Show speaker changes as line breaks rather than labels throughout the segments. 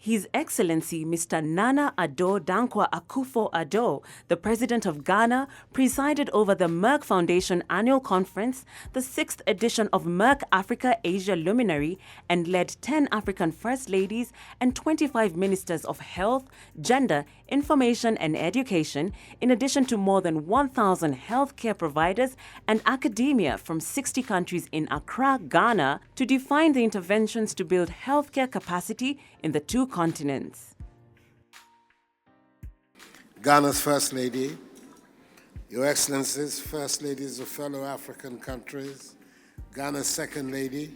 His Excellency Mr. Nana Addo Dankwa Akufo-ADDO, the President of Ghana, presided over the Merck Foundation Annual Conference, the 6th edition of Merck Africa Asia Luminary, and led 10 African First Ladies and 25 Ministers of Health, Gender, Information and Education, in addition to more than 1,000 healthcare providers and academia from 60 countries in Accra, Ghana, to define the interventions to build healthcare capacity in the two continents.
Ghana's First Lady, Your Excellencies, First Ladies of fellow African countries, Ghana's Second Lady,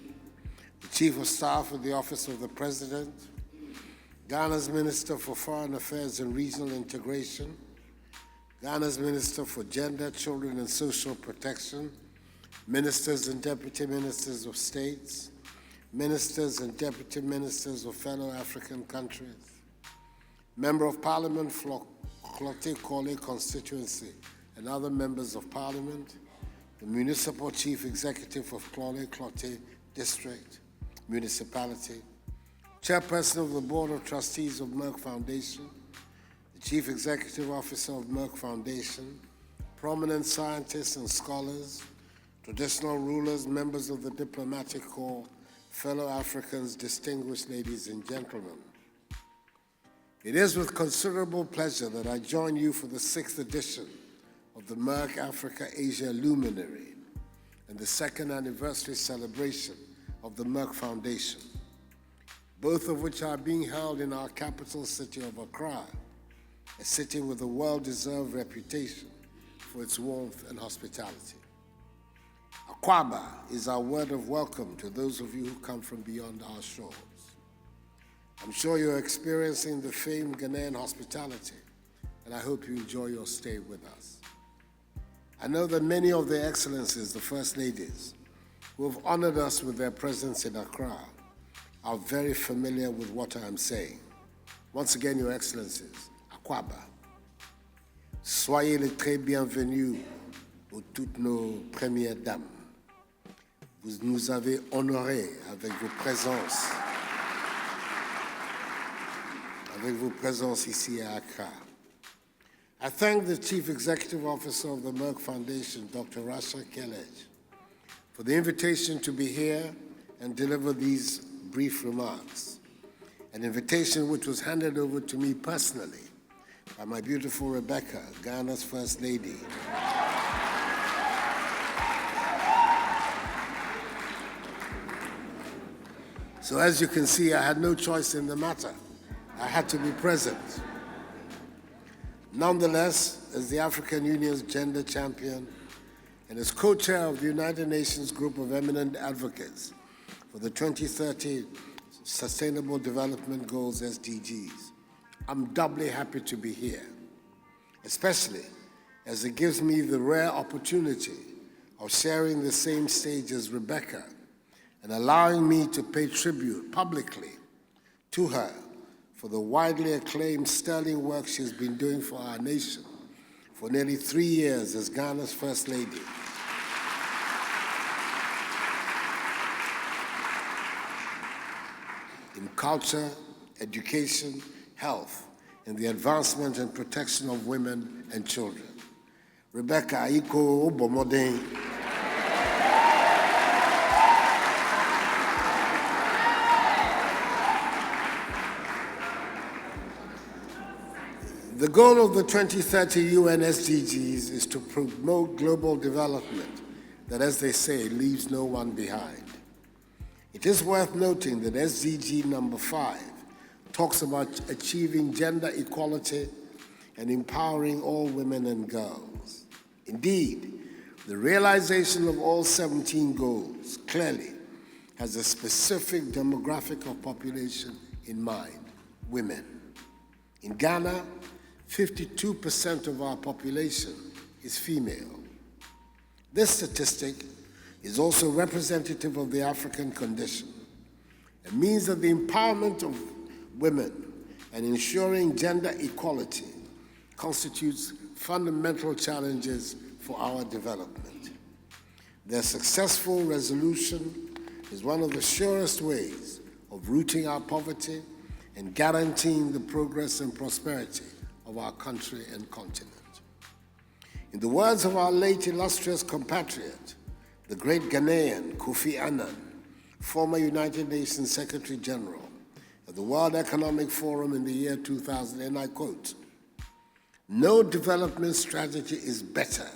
the Chief of Staff of the Office of the President, Ghana's Minister for Foreign Affairs and Regional Integration, Ghana's Minister for Gender, Children and Social Protection, Ministers and Deputy Ministers of States, Ministers and Deputy Ministers of fellow African countries, Member of Parliament for Klote Kole constituency and other members of Parliament, the Municipal Chief Executive of Klote District, Municipality, Chairperson of the Board of Trustees of Merck Foundation, the Chief Executive Officer of Merck Foundation, prominent scientists and scholars, traditional rulers, members of the diplomatic corps, fellow Africans, distinguished ladies and gentlemen. It is with considerable pleasure that I join you for the 6th edition of the Merck Africa Asia Luminary and the 2nd anniversary celebration of the Merck Foundation, both of which are being held in our capital city of Accra, a city with a well-deserved reputation for its warmth and hospitality. Akwaba is our word of welcome to those of you who come from beyond our shores. I'm sure you're experiencing the famed Ghanaian hospitality, and I hope you enjoy your stay with us. I know that many of their excellencies, the First Ladies, who have honored us with their presence in Accra, are very familiar with what I am saying. Once again, Your Excellencies, Akwaba. Soyez les très bienvenus aux toutes nos premières dames. Vous nous avez honorés avec vos présences ici à Accra. I thank the Chief Executive Officer of the Merck Foundation, Dr. Rasha Kelej, for the invitation to be here and deliver these brief remarks, an invitation which was handed over to me personally by my beautiful Rebecca, Ghana's First Lady. So as you can see, I had no choice in the matter. I had to be present. Nonetheless, as the African Union's gender champion and as co-chair of the United Nations Group of Eminent Advocates for the 2030 Sustainable Development Goals, SDGs, I'm doubly happy to be here, especially as it gives me the rare opportunity of sharing the same stage as Rebecca and allowing me to pay tribute publicly to her for the widely acclaimed sterling work she's been doing for our nation for nearly 3 years as Ghana's First Lady. In culture, education, health, and the advancement and protection of women and children. Rebecca Akufo-ADDO. The goal of the 2030 UN SDGs is to promote global development that, as they say, leaves no one behind. It is worth noting that SDG number 5 talks about achieving gender equality and empowering all women and girls. Indeed, the realization of all 17 goals clearly has a specific demographic of population in mind: women. In Ghana, 52% of our population is female. This statistic is also representative of the African condition. It means that the empowerment of women and ensuring gender equality constitutes fundamental challenges for our development. Their successful resolution is one of the surest ways of rooting out poverty and guaranteeing the progress and prosperity of our country and continent. In the words of our late illustrious compatriot, the great Ghanaian Kofi Annan, former United Nations Secretary General at the World Economic Forum in the year 2000, and I quote, "No development strategy is better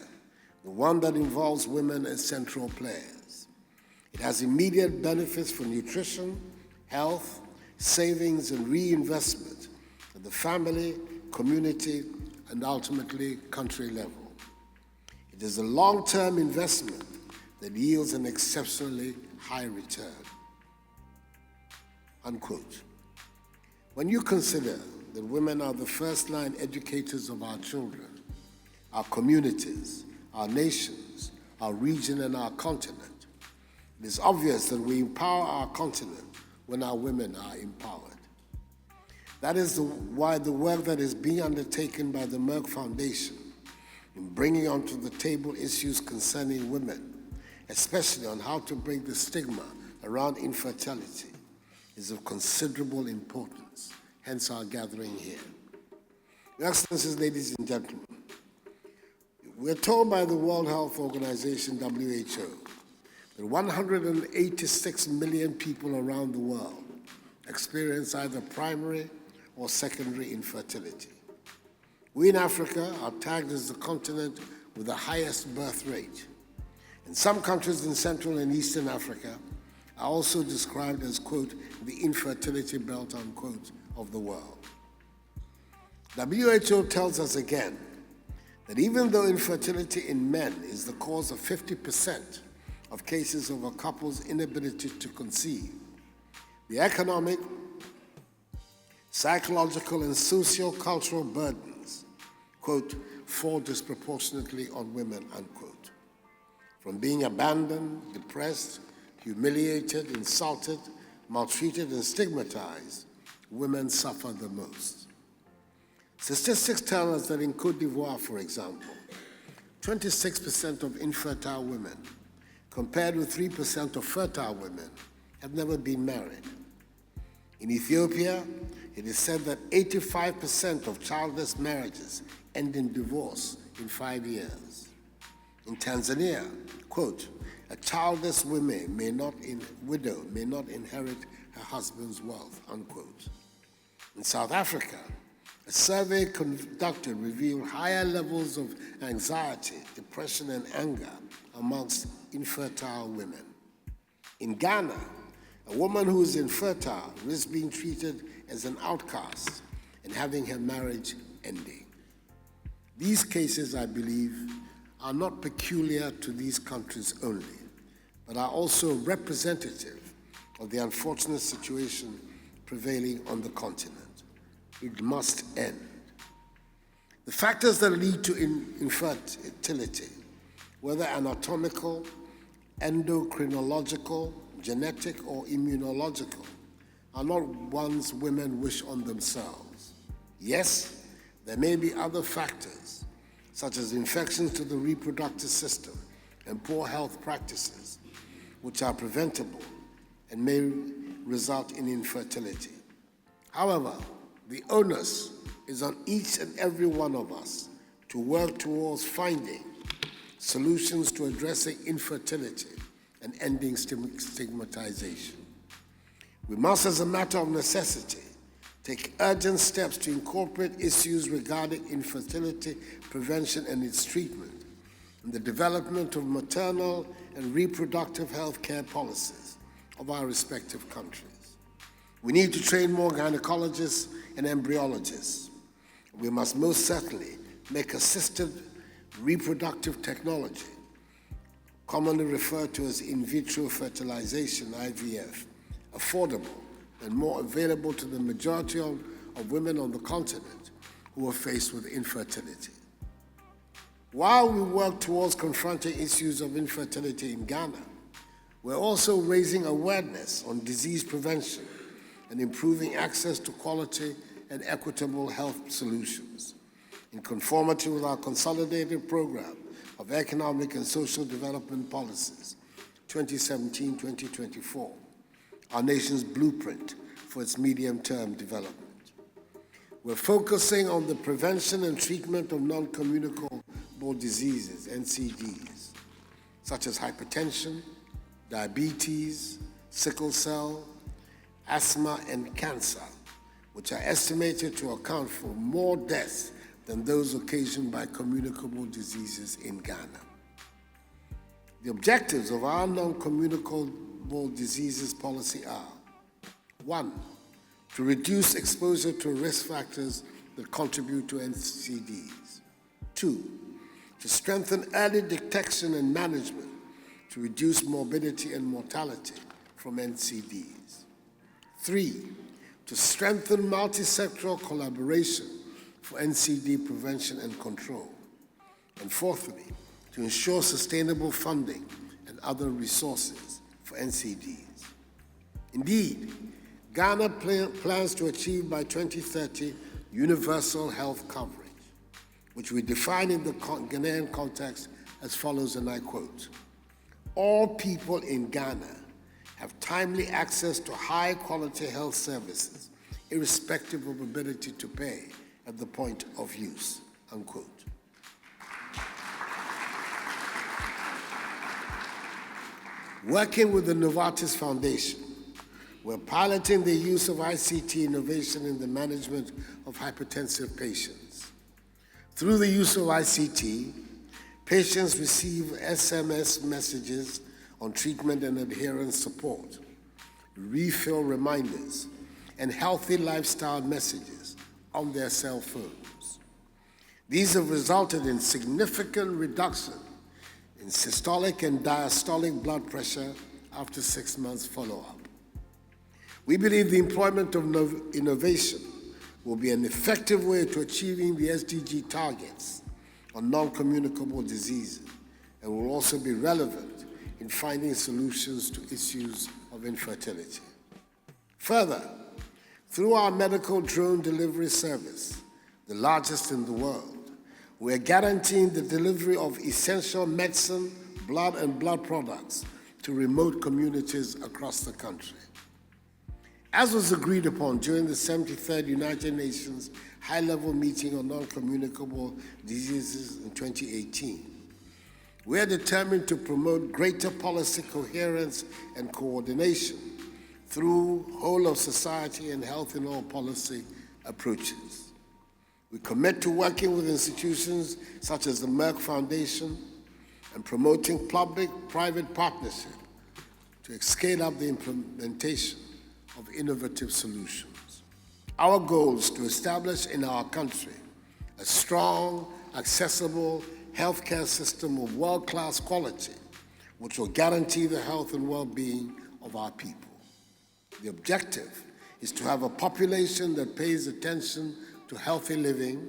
than one that involves women as central players. It has immediate benefits for nutrition, health, savings, and reinvestment at the family, community, and ultimately country level. It is a long-term investment that yields an exceptionally high return." Unquote. When you consider that women are the first-line educators of our children, our communities, our nations, our region, and our continent, it is obvious that we empower our continent when our women are empowered. That is why the work that is being undertaken by the Merck Foundation in bringing onto the table issues concerning women, especially on how to break the stigma around infertility, is of considerable importance, hence our gathering here. Your Excellencies, ladies and gentlemen, we're told by the World Health Organization, WHO, that 186 million people around the world experience either primary or secondary infertility. We in Africa are tagged as the continent with the highest birth rate. And some countries in Central and Eastern Africa are also described as, quote, the infertility belt, unquote, of the world. WHO tells us again that even though infertility in men is the cause of 50% of cases of a couple's inability to conceive, the economic, psychological, and socio-cultural burdens, quote, fall disproportionately on women, unquote. From being abandoned, depressed, humiliated, insulted, maltreated, and stigmatized, women suffer the most. Statistics tell us that in Côte d'Ivoire, for example, 26% of infertile women, compared with 3% of fertile women, have never been married. In Ethiopia, it is said that 85% of childless marriages end in divorce in 5 years. In Tanzania, quote, a childless widow may not inherit her husband's wealth, unquote. In South Africa, a survey conducted revealed higher levels of anxiety, depression, and anger amongst infertile women. In Ghana, a woman who is infertile risks being treated as an outcast and having her marriage ending. These cases, I believe, are not peculiar to these countries only, but are also representative of the unfortunate situation prevailing on the continent. It must end. The factors that lead to infertility, whether anatomical, endocrinological, genetic, or immunological, are not ones women wish on themselves. Yes, there may be other factors, such as infections to the reproductive system and poor health practices, which are preventable and may result in infertility. However, the onus is on each and every one of us to work towards finding solutions to addressing infertility and ending stigmatization. We must, as a matter of necessity, take urgent steps to incorporate issues regarding infertility prevention and its treatment in the development of maternal and reproductive health care policies of our respective countries. We need to train more gynecologists and embryologists. We must most certainly make assisted reproductive technology, commonly referred to as in vitro fertilization, IVF, affordable and more available to the majority of women on the continent who are faced with infertility. While we work towards confronting issues of infertility in Ghana, we're also raising awareness on disease prevention and improving access to quality and equitable health solutions. In conformity with our consolidated program of economic and social development policies, 2017-2024, our nation's blueprint for its medium-term development. we're focusing on the prevention and treatment of non-communicable diseases, NCDs, such as hypertension, diabetes, sickle cell, asthma, and cancer, which are estimated to account for more deaths than those occasioned by communicable diseases in Ghana. The objectives of our non-communicable diseases policy are: 1, to reduce exposure to risk factors that contribute to NCDs. 2, to strengthen early detection and management to reduce morbidity and mortality from NCDs. 3, to strengthen multi-sectoral collaboration for NCD prevention and control. And fourthly, to ensure sustainable funding and other resources for NCDs. Indeed, Ghana plans to achieve by 2030 universal health coverage, which we define in the Ghanaian context as follows, and I quote: all people in Ghana have timely access to high-quality health services, irrespective of ability to pay at the point of use, unquote. Working with the Novartis Foundation, we're piloting the use of ICT innovation in the management of hypertensive patients. Through the use of ICT, patients receive SMS messages on treatment and adherence support, refill reminders, and healthy lifestyle messages on their cell phones. These have resulted in significant reduction in systolic and diastolic blood pressure after 6 months follow-up. We believe the employment of innovation will be an effective way to achieving the SDG targets on non-communicable diseases and will also be relevant in finding solutions to issues of infertility. Further, through our medical drone delivery service, the largest in the world, we are guaranteeing the delivery of essential medicine, blood, and blood products to remote communities across the country. As was agreed upon during the 73rd United Nations High-Level Meeting on Non-Communicable Diseases in 2018, we are determined to promote greater policy coherence and coordination through whole-of-society and health in all policy approaches. We commit to working with institutions such as the Merck Foundation and promoting public-private partnership to scale up the implementation of innovative solutions. Our goal is to establish in our country a strong, accessible healthcare system of world-class quality, which will guarantee the health and well-being of our people. The objective is to have a population that pays attention to healthy living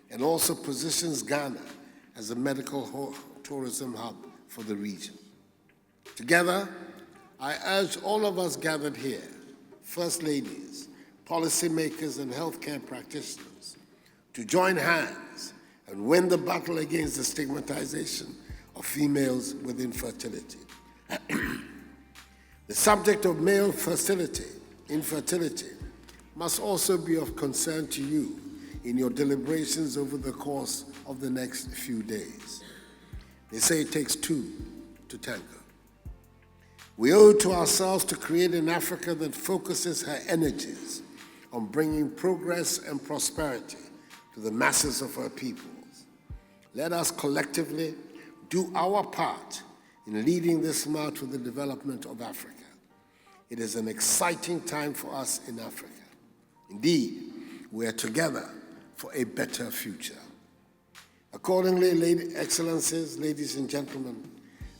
and also positions Ghana as a medical tourism hub for the region. Together, I urge all of us gathered here, First Ladies, policymakers, and healthcare practitioners, to join hands and win the battle against the stigmatization of females with infertility. The subject of male infertility, must also be of concern to you in your deliberations over the course of the next few days. They say it takes two to tango. We owe it to ourselves to create an Africa that focuses her energies on bringing progress and prosperity to the masses of her peoples. Let us collectively do our part in leading this march to the development of Africa. It is an exciting time for us in Africa. Indeed, we are together for a better future. Accordingly, Excellencies, ladies and gentlemen,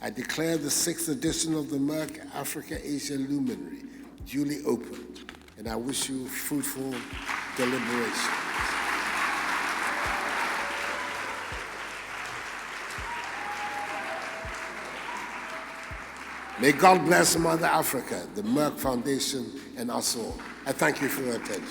I declare the 6th edition of the Merck Africa Asia Luminary duly opened, and I wish you fruitful deliberations. May God bless Mother Africa, the Merck Foundation, and us all. I thank you for your attention.